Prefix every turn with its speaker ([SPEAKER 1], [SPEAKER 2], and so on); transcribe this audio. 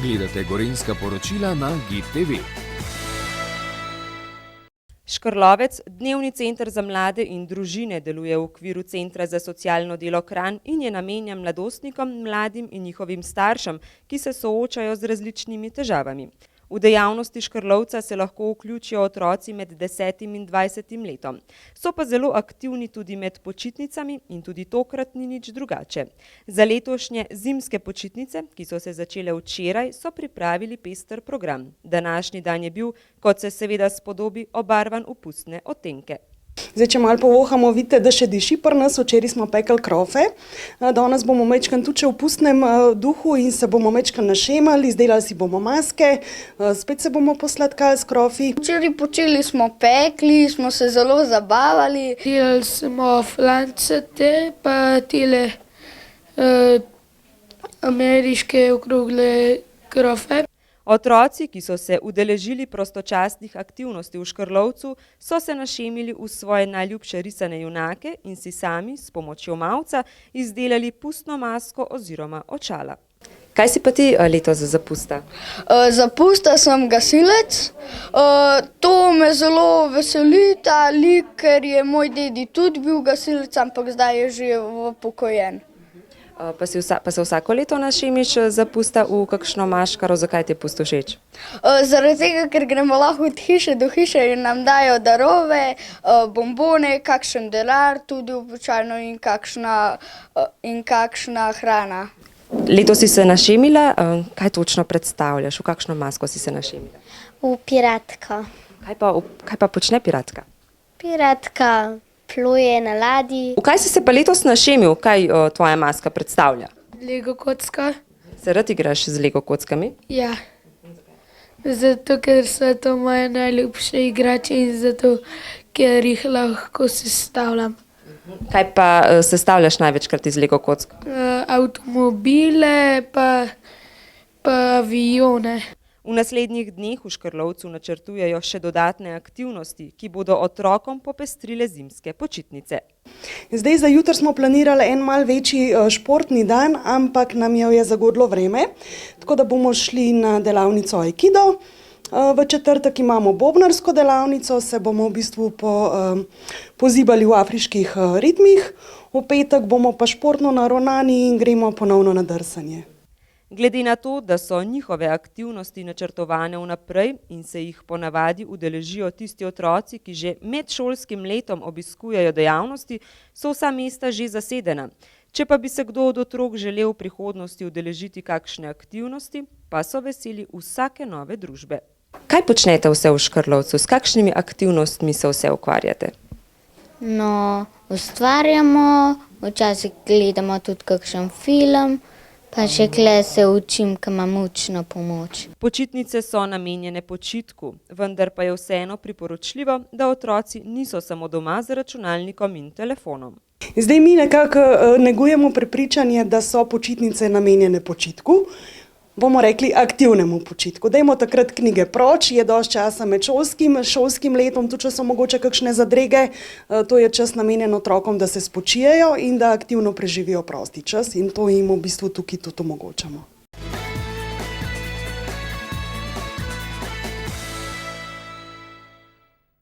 [SPEAKER 1] Gledate Gorenjska poročila na GID TV.
[SPEAKER 2] Škrlovec, dnevni center za mlade in družine, deluje v okviru Centra za socialno delo Kranj in je namenjen mladostnikom, mladim in njihovim staršem, ki se soočajo z različnimi težavami. V dejavnosti Škrlovca se lahko vključijo otroci med 10 in 20 letom. So pa zelo aktivni tudi med počitnicami in tudi tokrat ni nič drugače. Za letošnje zimske počitnice, ki so se začele včeraj, so pripravili pester program. Današnji dan je bil, kot se seveda spodobi, obarvan v pustne odtenke.
[SPEAKER 3] Zdaj, če malo povohamo, vidite, da še diši pri nas. Včeraj smo pekli krofe. Danes bomo mečkan tudi v pustnem duhu in se bomo mečkan našemali, izdelali si bomo maske, spet se bomo posladkali s krofi.
[SPEAKER 4] Včeraj počeli smo pekli, smo se zelo zabavali.
[SPEAKER 5] Delali smo flancete, pa tele ameriške okrogle krofe.
[SPEAKER 2] Otroci, ki so se udeležili prostočasnih aktivnosti v Škrlovcu, so se našemili v svoje najljubše risane junake in si sami s pomočjo mavca izdelali pustno masko oziroma očala. Kaj si pa ti letos za pusta?
[SPEAKER 4] Za pusta sem gasilec. To me zelo veseli, ta lik, ker je moj dedi tudi bil gasilec, ampak zdaj je že upokojen.
[SPEAKER 2] Pa se vsako leto našemiš za pusta v kakšno maškaro? Zakaj ti je pust všeč?
[SPEAKER 4] Zaradi tega, ker gremo lahko od hiše do hiše in nam dajo darove, bombone, kakšen denar, tudi običajno in kakšna hrana.
[SPEAKER 2] Letos si se našemila, kaj točno predstavljaš? V kakšno masko si se našemila?
[SPEAKER 6] V piratko.
[SPEAKER 2] Kaj pa počne piratka?
[SPEAKER 6] Piratka pluje na ladji.
[SPEAKER 2] V kaj si se pa letos našemil? Kaj tvoja maska predstavlja?
[SPEAKER 5] Lego kocka.
[SPEAKER 2] Se rad igraš z Lego kockami?
[SPEAKER 5] Ja. Zato, ker so to moje najljubše igrače in zato, ker jih lahko sestavljam.
[SPEAKER 2] Kaj pa sestavljaš največkrat iz Lego kock?
[SPEAKER 5] Avtomobile pa avione.
[SPEAKER 2] V naslednjih dneh v Škrlovcu načrtujejo še dodatne aktivnosti, ki bodo otrokom popestrile zimske počitnice.
[SPEAKER 3] Zdaj za jutri smo planirali en mal večji športni dan, ampak nam je zagodlo vreme, tako da bomo šli na delavnico aikido. V četrtek imamo bobnarsko delavnico, se bomo v bistvu pozibali v afriških ritmih. V petek bomo pa športno naravnani in gremo ponovno na drsanje.
[SPEAKER 2] Glede na to, da so njihove aktivnosti načrtovane vnaprej in se jih ponavadi udeležijo tisti otroci, ki že med šolskim letom obiskujejo dejavnosti, so vsa mesta že zasedena. Če pa bi se kdo od otrok želel v prihodnosti udeležiti kakšne aktivnosti, pa so veseli vsake nove družbe. Kaj počnete vse v Škrlovcu? S kakšnimi aktivnostmi se vse ukvarjate?
[SPEAKER 6] No, ustvarjamo, včasih gledamo tudi kakšen film, pa še kle se učim, ker imam učno pomoč.
[SPEAKER 2] Počitnice so namenjene počitku, vendar pa je vseeno priporočljivo, da otroci niso samo doma z računalnikom in telefonom.
[SPEAKER 3] Zdaj mi nekako negujemo prepričanje, da so počitnice namenjene počitku. Bomo rekli aktivnemu počitku. Dajmo takrat knjige proč, je dosti časa med šolskim letom, tudi če so mogoče kakšne zadrege, to je čas namenjen otrokom, da se spočijejo in da aktivno preživijo prosti čas in to jim v bistvu tukaj tudi omogočamo.